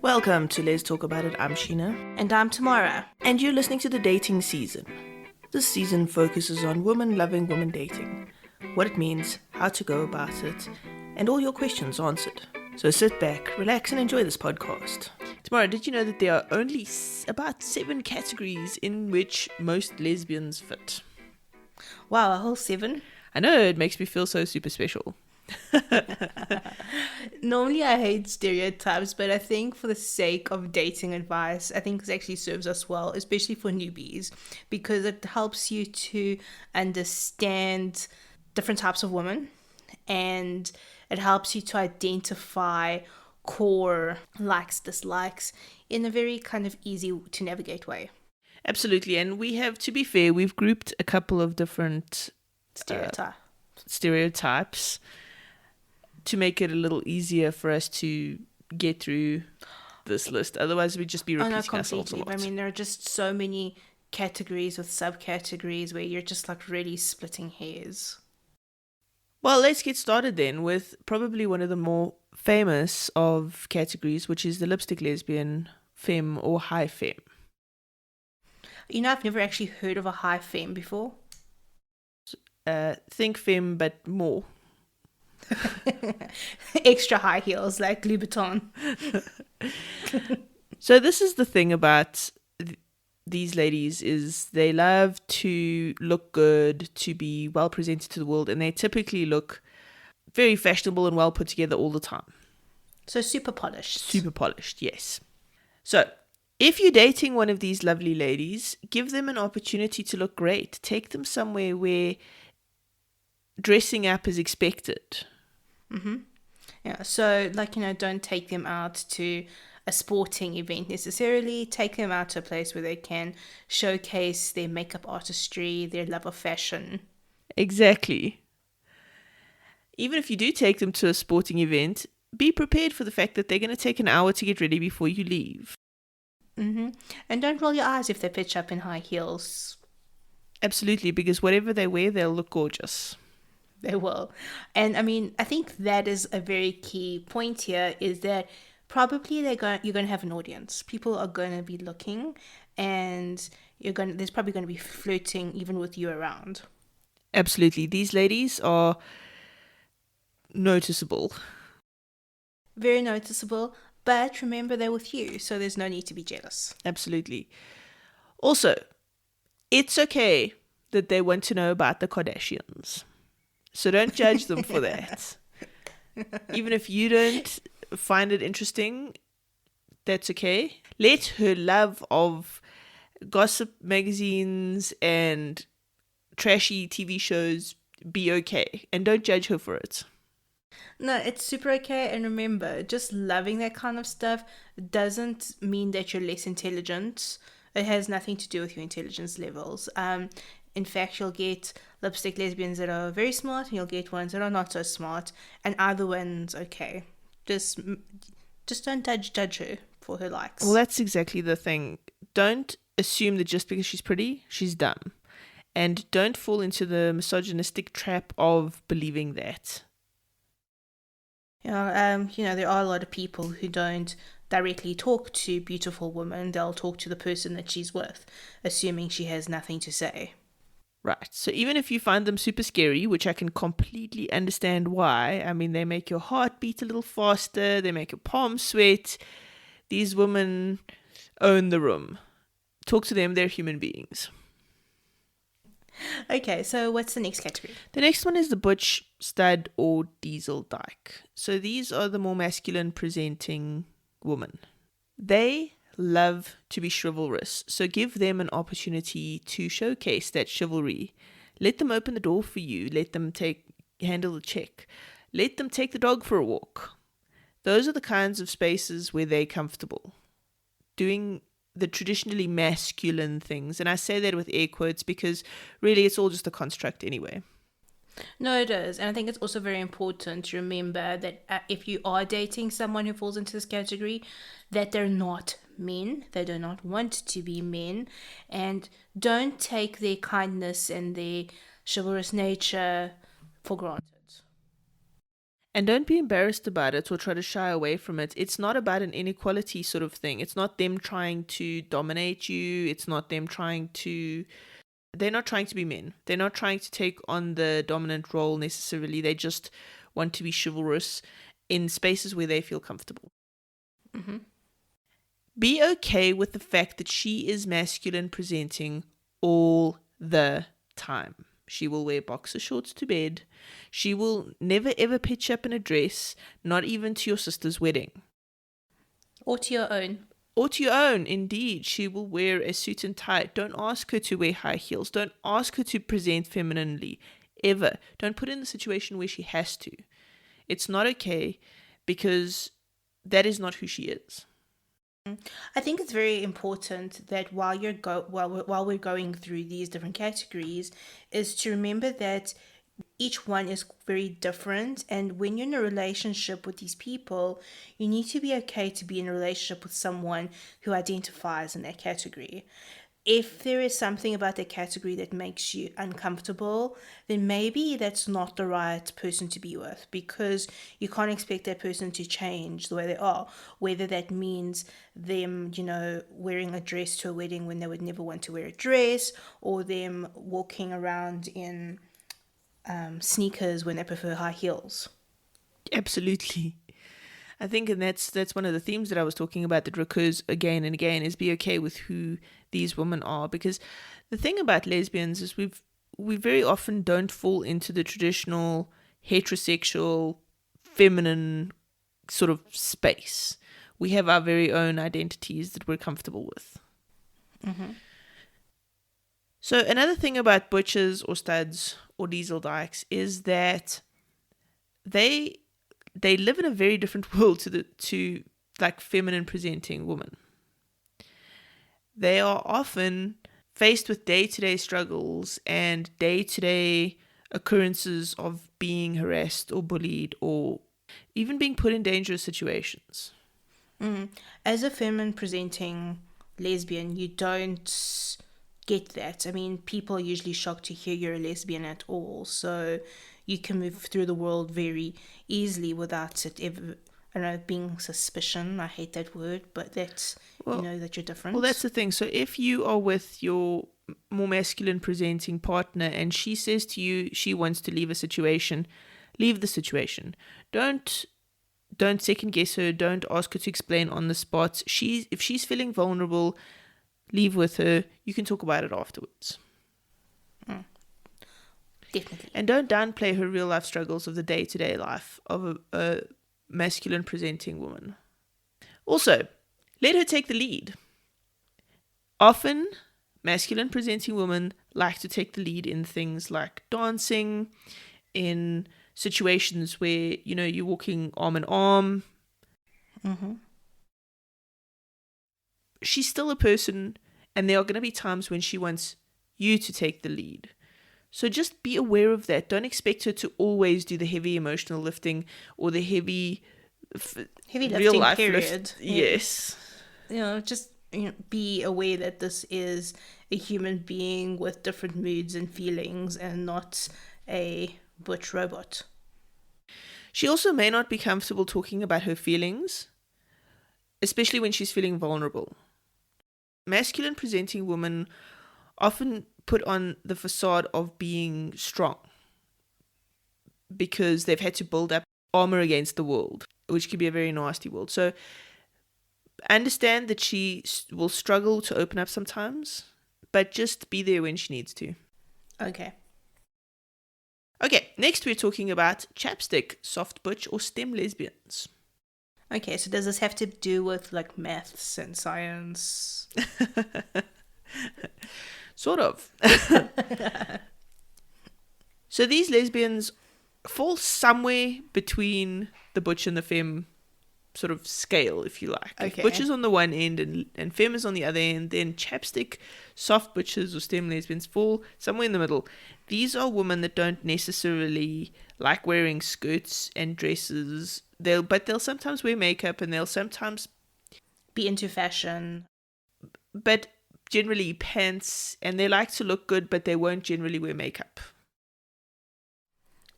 Welcome to Let's Talk About It. I'm Sheena. And I'm Tamara. And you're listening to the dating season. This season focuses on women loving women dating, what it means, how to go about it, and all your questions answered. So sit back, relax, and enjoy this podcast. Tamara, did you know that there are only about 7 categories in which most lesbians fit? Wow, a whole 7? I know, it makes me feel so super special. Normally I hate stereotypes, but I think for the sake of dating advice, I think this actually serves us well, especially for newbies, because it helps you to understand different types of women, and it helps you to identify core likes, dislikes in a very kind of easy to navigate way. Absolutely, and we have, to be fair, we've grouped a couple of different stereotypes to make it a little easier for us to get through this list. Otherwise, we'd just be repeating ourselves a lot. I mean, there are just so many categories with subcategories where you're just like really splitting hairs. Well, let's get started then with probably one of the more famous of categories, which is the lipstick lesbian, femme or high femme. You know, I've never actually heard of a high femme before. Think femme, but more. Extra high heels like Louboutin. So this is the thing about these ladies, is they love to look good, to be well presented to the world, and they typically look very fashionable and well put together all the time. So super polished. Super polished, yes. So if you're dating one of these lovely ladies, give them an opportunity to look great. Take them somewhere where dressing up is expected. Mm-hmm. Yeah, so like, you know, don't take them out to a sporting event necessarily. Take them out to a place where they can showcase their makeup artistry, their love of fashion. Exactly. Even if you do take them to a sporting event, be prepared for the fact that they're going to take an hour to get ready before you leave. Mm-hmm. And don't roll your eyes if they pitch up in high heels. Absolutely, because whatever they wear, they'll look gorgeous. They will. And I mean, I think that is a very key point here, is that probably you're going to have an audience. People are going to be looking, and there's probably going to be flirting even with you around. Absolutely. These ladies are noticeable. Very noticeable, but remember they're with you, so there's no need to be jealous. Absolutely. Also, it's okay that they want to know about the Kardashians. So don't judge them for that. Even if you don't find it interesting, that's okay. Let her love of gossip magazines and trashy TV shows be okay. And don't judge her for it. No, it's super okay. And remember, just loving that kind of stuff doesn't mean that you're less intelligent. It has nothing to do with your intelligence levels. In fact, you'll get lipstick lesbians that are very smart, and you'll get ones that are not so smart, and either one's okay. Just don't judge her for her likes. Well, that's exactly the thing. Don't assume that just because she's pretty, she's dumb. And don't fall into the misogynistic trap of believing that. You know, there are a lot of people who don't directly talk to beautiful women. They'll talk to the person that she's with, assuming she has nothing to say. Right. So even if you find them super scary, which I can completely understand why, I mean, they make your heart beat a little faster, they make your palms sweat. These women own the room. Talk to them, they're human beings. Okay, so what's the next category? The next one is the Butch Stud or Diesel Dyke. So these are the more masculine presenting women. They love to be chivalrous, so give them an opportunity to showcase that chivalry. Let them open the door for you. Let them handle the check. Let them take the dog for a walk. Those are the kinds of spaces where they're comfortable doing the traditionally masculine things, and I say that with air quotes because really it's all just a construct anyway. No, it is. And I think it's also very important to remember that if you are dating someone who falls into this category, that they're not men. They do not want to be men. And don't take their kindness and their chivalrous nature for granted. And don't be embarrassed about it or try to shy away from it. It's not about an inequality sort of thing. It's not them trying to dominate you. It's not them they're not trying to be men. They're not trying to take on the dominant role necessarily. They just want to be chivalrous in spaces where they feel comfortable. Mm-hmm. Be okay with the fact that she is masculine presenting all the time. She will wear boxer shorts to bed. She will never ever pitch up in a dress, not even to your sister's wedding. Or to your own. Or to your own, indeed. She will wear a suit and tie. Don't ask her to wear high heels. Don't ask her to present femininely, ever. Don't put her in the situation where she has to. It's not okay because that is not who she is. I think it's very important that while we're going through these different categories, is to remember that each one is very different, and when you're in a relationship with these people, you need to be okay to be in a relationship with someone who identifies in that category. If there is something about that category that makes you uncomfortable, then maybe that's not the right person to be with, because you can't expect that person to change the way they are. Whether that means them, wearing a dress to a wedding when they would never want to wear a dress, or them walking around in sneakers when they prefer high heels. Absolutely. I think, and that's one of the themes that I was talking about that recurs again and again, is be okay with who these women are. Because the thing about lesbians is we very often don't fall into the traditional heterosexual feminine sort of space. We have our very own identities that we're comfortable with. Mm-hmm. So another thing about butchers or studs or diesel dykes is that they live in a very different world to like feminine presenting women. They are often faced with day-to-day struggles and day-to-day occurrences of being harassed or bullied or even being put in dangerous situations. As a feminine presenting lesbian, you don't get that. I mean, people are usually shocked to hear you're a lesbian at all, so you can move through the world very easily without it ever, being suspicion. I hate that word, but that's, that you're different. Well, that's the thing. So if you are with your more masculine presenting partner and she says to you she wants to leave a situation, leave the situation. Don't second guess her. Don't ask her to explain on the spot. If she's feeling vulnerable, leave with her. You can talk about it afterwards. Definitely. And don't downplay her real life struggles of the day-to-day life of a masculine presenting woman. Also, let her take the lead. Often, masculine presenting women like to take the lead in things like dancing, in situations where, you're walking arm in arm. Mm-hmm. She's still a person, and there are going to be times when she wants you to take the lead. So just be aware of that. Don't expect her to always do the heavy emotional lifting or the heavy lifting, real life period. Yes. Just be aware that this is a human being with different moods and feelings and not a butch robot. She also may not be comfortable talking about her feelings, especially when she's feeling vulnerable. Masculine presenting women often put on the facade of being strong because they've had to build up armor against the world, which can be a very nasty world. So understand that she will struggle to open up sometimes, but just be there when she needs to. Okay, next we're talking about Chapstick, soft butch or STEM lesbians. Okay, so does this have to do with like maths and science? Sort of. So these lesbians fall somewhere between the butch and the femme sort of scale, if you like. Okay. Butch is on the one end and femme is on the other end. Then Chapstick, soft butches or STEM lesbians fall somewhere in the middle. These are women that don't necessarily like wearing skirts and dresses. They'll sometimes wear makeup and they'll sometimes be into fashion. But generally pants, and they like to look good, but they won't generally wear makeup.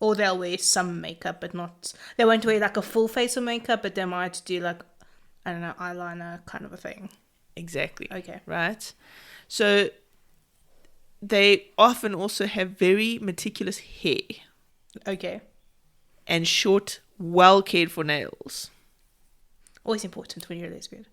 Or they'll wear some makeup, but not... They won't wear like a full face of makeup, but they might do like, I don't know, eyeliner kind of a thing. Exactly. Okay. Right? So they often also have very meticulous hair Okay. and short, well cared for nails. Always important when you're a lesbian.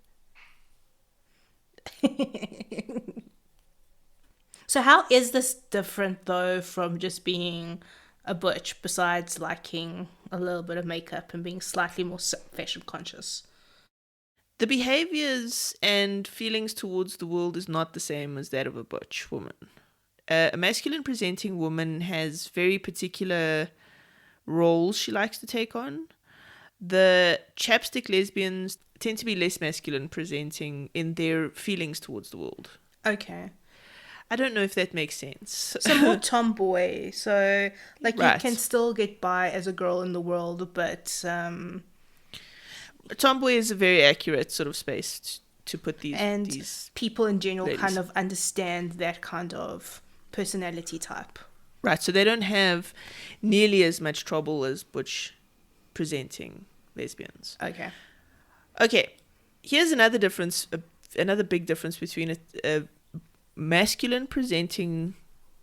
So how is this different though from just being a butch, besides liking a little bit of makeup and being slightly more fashion conscious? The behaviors and feelings towards the world is not the same as that of a butch woman. A masculine presenting woman has very particular roles she likes to take on. The chapstick lesbians tend to be less masculine presenting in their feelings towards the world. Okay. I don't know if that makes sense. So more tomboy. So like Right. you can still get by as a girl in the world, but Tomboy is a very accurate sort of space to put and these people in general ladies. kind of understand that kind of personality type. Right, so they don't have nearly as much trouble as butch presenting lesbians. Okay. Okay, here's another difference, another big difference between a masculine presenting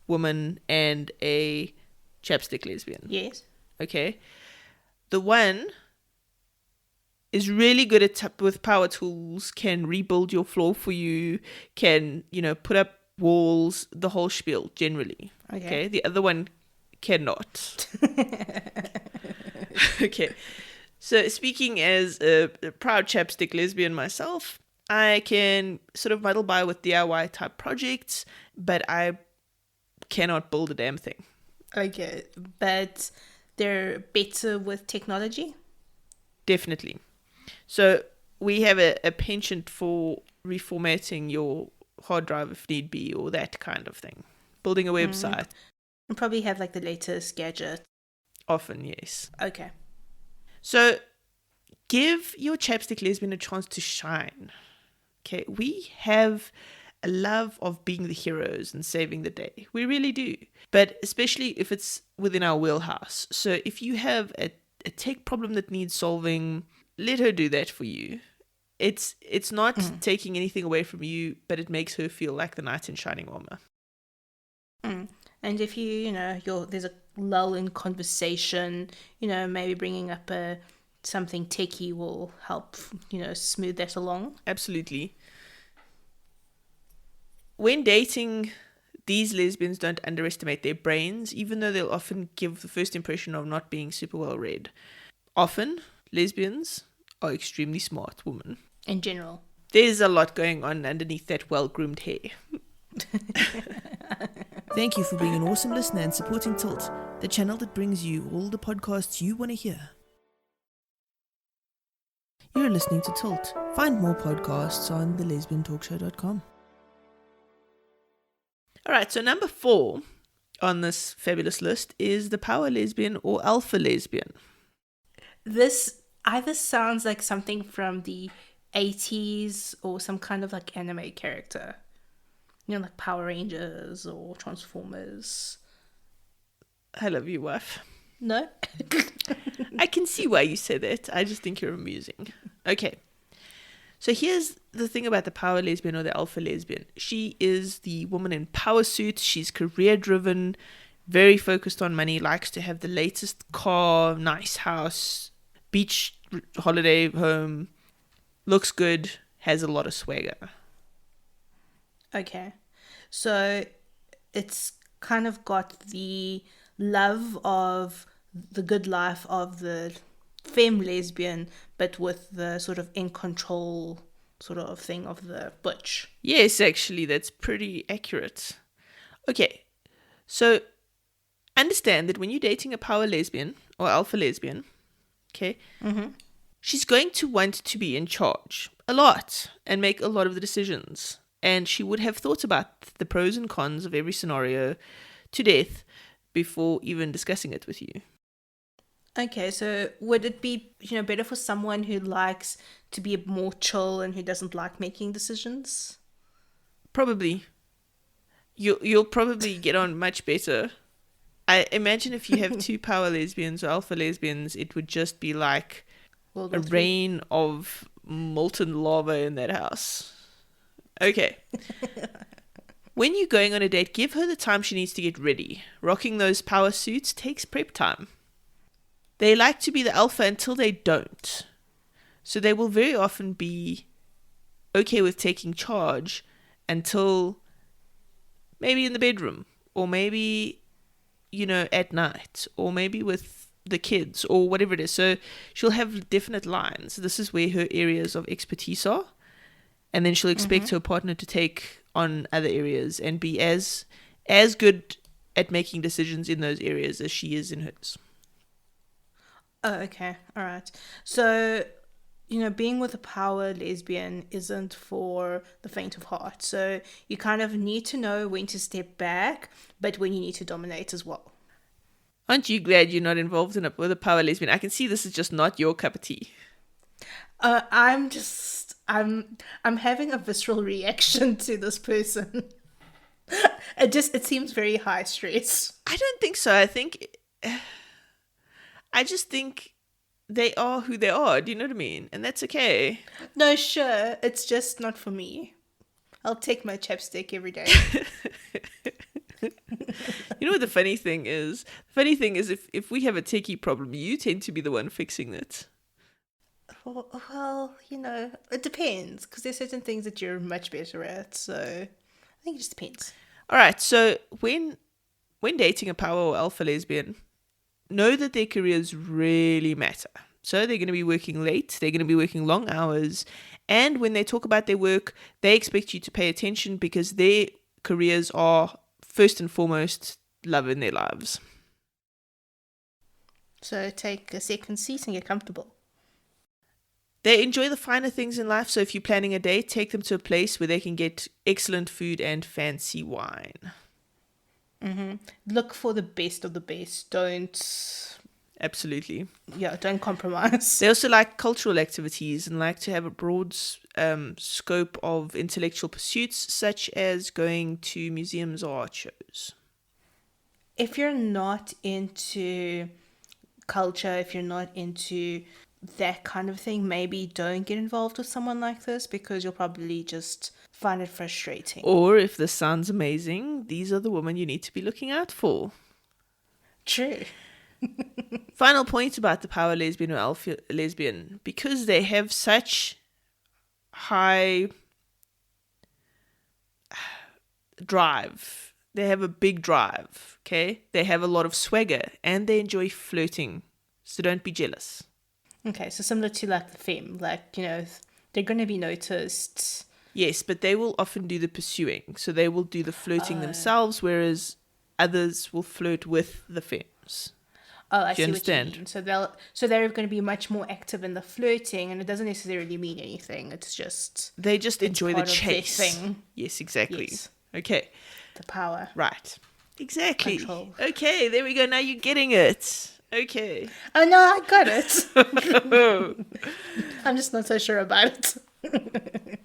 woman and a chapstick lesbian. Yes. Okay, the one is really good at with power tools, can rebuild your floor for you, can, put up walls, the whole spiel generally. Okay. The other one cannot. Okay. So speaking as a proud chapstick lesbian myself, I can sort of muddle by with DIY type projects, but I cannot build a damn thing. Okay. But they're better with technology? Definitely. So we have a penchant for reformatting your hard drive if need be, or that kind of thing. Building a website. And probably have like the latest gadget. Often, yes. Okay. So give your chapstick lesbian a chance to shine. Okay, we have a love of being the heroes and saving the day. We really do. But especially if it's within our wheelhouse. So if you have a tech problem that needs solving, let her do that for you. It's not taking anything away from you, but it makes her feel like the knight in shining armor. And if there's a lull in conversation, maybe bringing up something techie will help, smooth that along. Absolutely. When dating, these lesbians don't underestimate their brains, even though they'll often give the first impression of not being super well read. Often, lesbians are extremely smart women. In general. There's a lot going on underneath that well-groomed hair. Thank you for being an awesome listener and supporting Tilt, the channel that brings you all the podcasts you want to hear. You're listening to Tilt. Find more podcasts on thelesbiantalkshow.com. Alright, so number 4 on this fabulous list is the power lesbian or alpha lesbian. This either sounds like something from the 80s or some kind of like anime character. Like Power Rangers or Transformers. I love you, wife. No? I can see why you say that. I just think you're amusing. Okay. So here's the thing about the power lesbian or the alpha lesbian. She is the woman in power suits. She's career driven, very focused on money, likes to have the latest car, nice house, beach holiday home, looks good, has a lot of swagger. Okay. So it's kind of got the love of the good life of the femme lesbian, but with the sort of in control sort of thing of the butch. Yes, actually, that's pretty accurate. Okay, so understand that when you're dating a power lesbian or alpha lesbian, okay, she's going to want to be in charge a lot and make a lot of the decisions. And she would have thought about the pros and cons of every scenario to death before even discussing it with you. Okay, so would it be, better for someone who likes to be more chill and who doesn't like making decisions? Probably. You'll probably get on much better I imagine if you have two power lesbians or alpha lesbians, it would just be like World a War Three. rain of molten lava in that house. Okay. When you're going on a date, give her the time she needs to get ready. Rocking those power suits takes prep time. They like to be the alpha until they don't. So they will very often be okay with taking charge until maybe in the bedroom, or maybe, at night, or maybe with the kids, or whatever it is. So she'll have definite lines. This is where her areas of expertise are. And then she'll expect her partner to take on other areas and be as good at making decisions in those areas as she is in hers. Oh, okay. All right. So, being with a power lesbian isn't for the faint of heart. So you kind of need to know when to step back, but when you need to dominate as well. Aren't you glad you're not involved with a power lesbian? I can see this is just not your cup of tea. I'm having a visceral reaction to this person. It seems very high stress. I don't think so. I just think they are who they are. Do you know what I mean? And that's okay. No, sure. It's just not for me. I'll take my chapstick every day. You know what the funny thing is? The funny thing is if we have a techie problem, you tend to be the one fixing it. Well, it depends, because there's certain things that you're much better at, so I think it just depends. All right, so when dating a power or alpha lesbian, know that their careers really matter. So they're going to be working late, they're going to be working long hours, and when they talk about their work, they expect you to pay attention because their careers are first and foremost love in their lives. So take a second seat and get comfortable. They enjoy the finer things in life, so if you're planning a date, take them to a place where they can get excellent food and fancy wine. Look for the best of the best. Don't compromise. They also like cultural activities and like to have a broad scope of intellectual pursuits, such as going to museums or art shows. If you're not into culture, if you're not into that kind of thing, maybe don't get involved with someone like this, because you'll probably just find it frustrating. Or if this sounds amazing, these are the women you need to be looking out for. True. Final point about the power lesbian or alpha lesbian: because they have such high drive, they have a big drive, okay? They have a lot of swagger and they enjoy flirting, so don't be jealous. Okay, so similar to like the Femme, they're going to be noticed. Yes, but they will often do the pursuing, so they will do the flirting themselves, whereas others will flirt with the femmes. Oh, I see understand? what you mean. So they're going to be much more active in the flirting, and it doesn't necessarily mean anything. It's just they just enjoy the part of their chase. thing. Yes, exactly. Yes. Okay. The power. Right. Exactly. Control. Okay, there we go. Now you're getting it. Okay. Oh no, I got it. I'm just not so sure about it.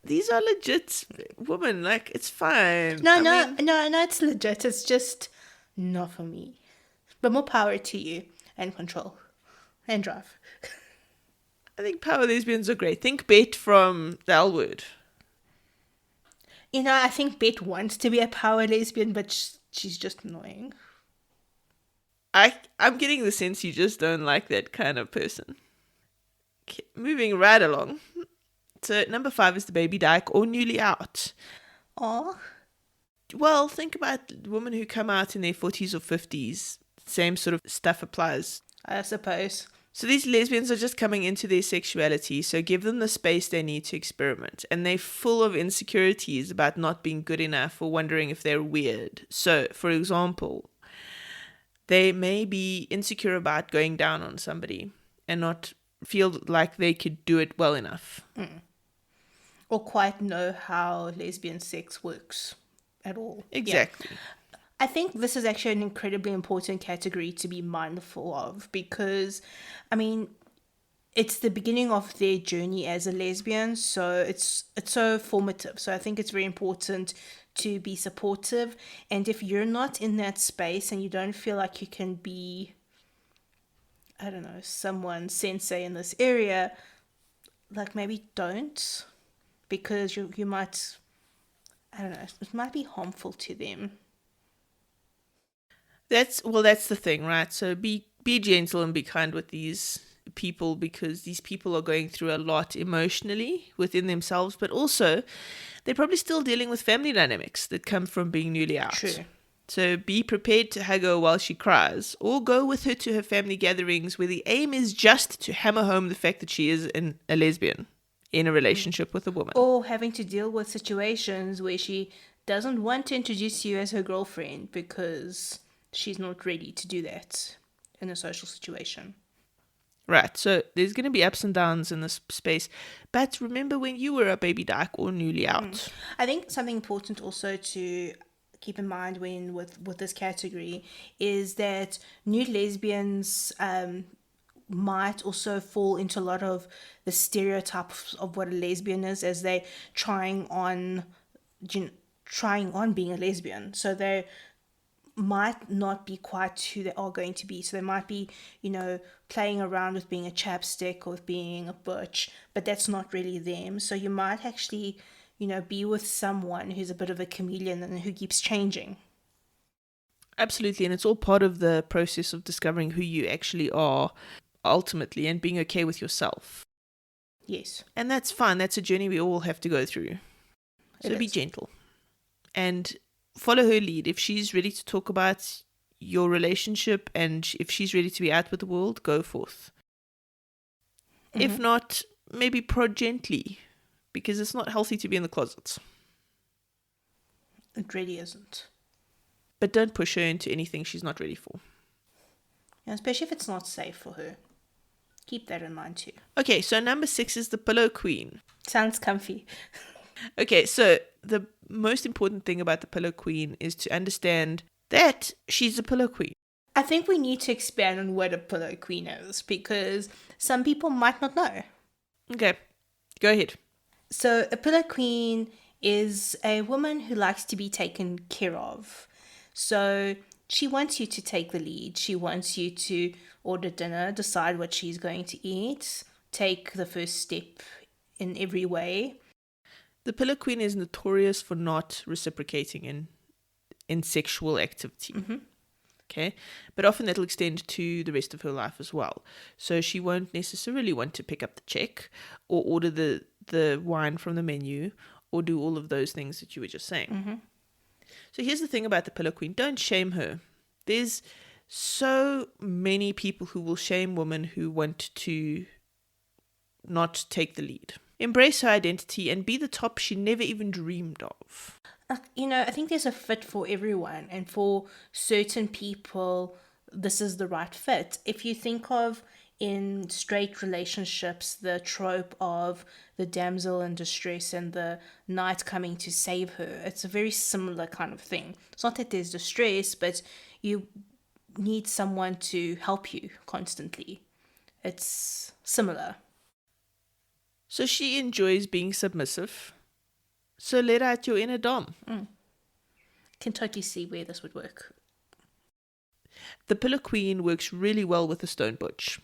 These are legit women. Like, it's fine. No, it's legit. It's just not for me. But more power to you, and control and drive. I think power lesbians are great. Think Bet from the L Word. I think Bet wants to be a power lesbian, but she's just annoying. I'm getting the sense you just don't like that kind of person. Okay, moving right along. So number 5 is the baby Dyke or newly out. Oh. Well, think about women who come out in their 40s or 50s. Same sort of stuff applies. I suppose. So these lesbians are just coming into their sexuality, so give them the space they need to experiment. And they're full of insecurities about not being good enough or wondering if they're weird. So, for example, they may be insecure about going down on somebody and not feel like they could do it well enough. Or quite know how lesbian sex works at all. Exactly. Yeah. I think this is actually an incredibly important category to be mindful of, because, it's the beginning of their journey as a lesbian, so it's so formative. So I think it's very important to be supportive. And if you're not in that space and you don't feel like you can be, I don't know, someone sensei in this area, like maybe don't, because you might, I don't know, it might be harmful to them. That's the thing, right? So be gentle and be kind with these people, because these people are going through a lot emotionally within themselves, but also they're probably still dealing with family dynamics that come from being newly out. True. So be prepared to hug her while she cries, or go with her to her family gatherings where the aim is just to hammer home the fact that she is a lesbian in a relationship with a woman. Or having to deal with situations where she doesn't want to introduce you as her girlfriend because she's not ready to do that in a social situation. Right, so there's going to be ups and downs in this space. But remember when you were a baby dyke or newly out. I think something important also to keep in mind when with this category is that new lesbians might also fall into a lot of the stereotypes of what a lesbian is, as they trying on being a lesbian. So they might not be quite who they are going to be. So they might be, playing around with being a chapstick or with being a butch, but that's not really them. So you might actually, be with someone who's a bit of a chameleon and who keeps changing. Absolutely, and it's all part of the process of discovering who you actually are ultimately and being okay with yourself. Yes. And that's fine. That's a journey we all have to go through. So be gentle and follow her lead. If she's ready to talk about your relationship and if she's ready to be out with the world, go forth. If not, maybe prod gently, because it's not healthy to be in the closet. It really isn't. But don't push her into anything she's not ready for. Yeah, especially if it's not safe for her. Keep that in mind too. Okay, so number 6 is the pillow queen. Sounds comfy. Okay, so the most important thing about the pillow queen is to understand that she's a pillow queen. I think we need to expand on what a pillow queen is, because some people might not know. Okay, go ahead. So a pillow queen is a woman who likes to be taken care of. So she wants you to take the lead. She wants you to order dinner, decide what she's going to eat, take the first step in every way. The pillow queen is notorious for not reciprocating in sexual activity. Okay, but often that'll extend to the rest of her life as well. So she won't necessarily want to pick up the check or order the wine from the menu or do all of those things that you were just saying. So here's the thing about the pillow queen. Don't shame her. There's so many people who will shame women who want to not take the lead. Embrace her identity and be the top she never even dreamed of. I think there's a fit for everyone, and for certain people, this is the right fit. If you think of in straight relationships, the trope of the damsel in distress and the knight coming to save her, it's a very similar kind of thing. It's not that there's distress, but you need someone to help you constantly. It's similar. So she enjoys being submissive. So let out your inner dom. Can totally see where this would work. The pillow queen works really well with the stone butch.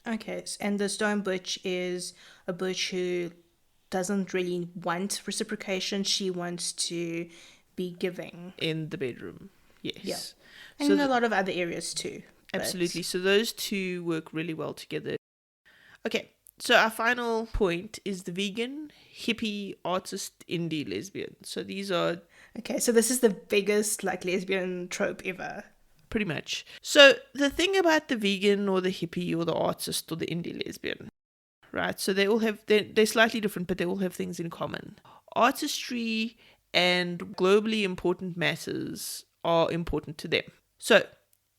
Okay, and the stone butch is a butch who doesn't really want reciprocation. She wants to be giving. In the bedroom, yes. Yeah. And in a lot of other areas too. Absolutely. So those two work really well together. Okay, so our final point is the vegan, hippie, artist, indie lesbian. So these are... Okay, so this is the biggest lesbian trope ever. Pretty much. So the thing about the vegan or the hippie or the artist or the indie lesbian, right? So they all have... They're slightly different, but they all have things in common. Artistry and globally important matters are important to them. So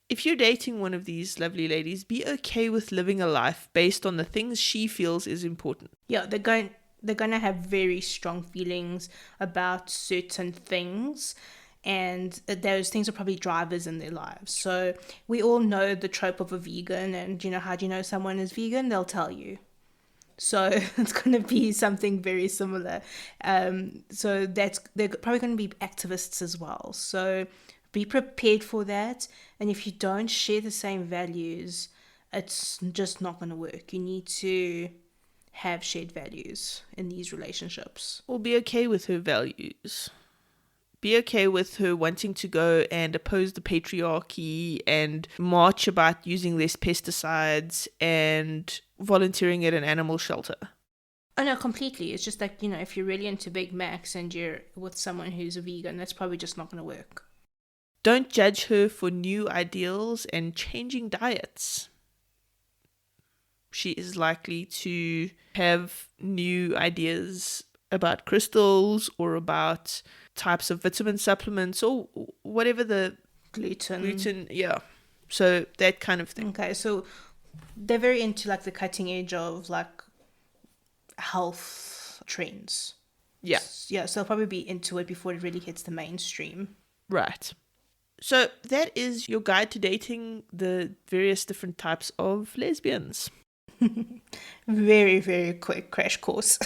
if you're dating one of these lovely ladies, be okay with living a life based on the things she feels is important. Yeah, they're going to have very strong feelings about certain things, and those things are probably drivers in their lives. So we all know the trope of a vegan, and how do you know someone is vegan? They'll tell you. So it's going to be something very similar. So they're probably going to be activists as well. So be prepared for that. And if you don't share the same values, it's just not going to work. You need to have shared values in these relationships. Or be okay with her values. Be okay with her wanting to go and oppose the patriarchy and march about using less pesticides and volunteering at an animal shelter. Oh, no, completely. It's just like, if you're really into Big Macs and you're with someone who's a vegan, that's probably just not going to work. Don't judge her for new ideals and changing diets. She is likely to have new ideas about crystals or about types of vitamin supplements or whatever the gluten, yeah. So that kind of thing. Okay, so they're very into like the cutting edge of like health trends. Yeah. Yeah, so they'll probably be into it before it really hits the mainstream. Right. So that is your guide to dating the various different types of lesbians. Very, very quick crash course.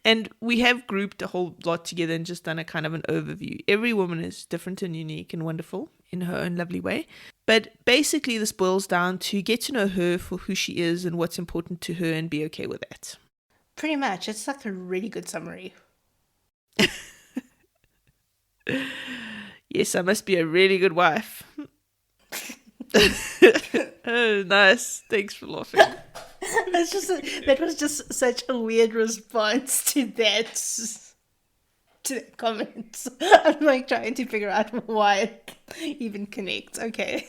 And we have grouped a whole lot together and just done a kind of an overview. Every woman is different and unique and wonderful in her own lovely way. But basically this boils down to get to know her for who she is and what's important to her and be okay with that. Pretty much. It's like a really good summary. Yes, I must be a really good wife. Oh, nice. Thanks for laughing. That was just such a weird response to that comment. I'm like trying to figure out why it even connects. Okay.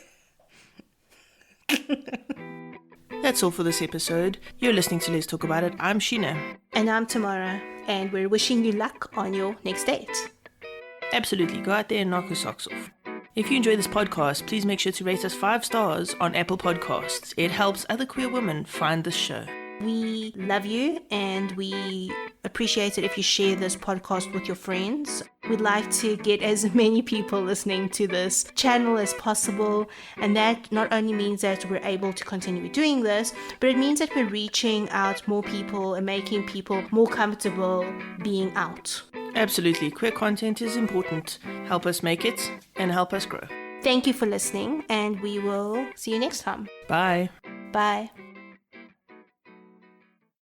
That's all for this episode. You're listening to Let's Talk About It. I'm Sheena. And I'm Tamara, and we're wishing you luck on your next date. Absolutely. Go out there and knock your socks off. If you enjoy this podcast, please make sure to rate us 5 stars on Apple Podcasts. It helps other queer women find this show. We love you and we appreciate it if you share this podcast with your friends. We'd like to get as many people listening to this channel as possible, and that not only means that we're able to continue doing this, but it means that we're reaching out more people and making people more comfortable being out. Absolutely. Queer content is important. Help us make it and help us grow. Thank you for listening, and we will see you next time. Bye. Bye.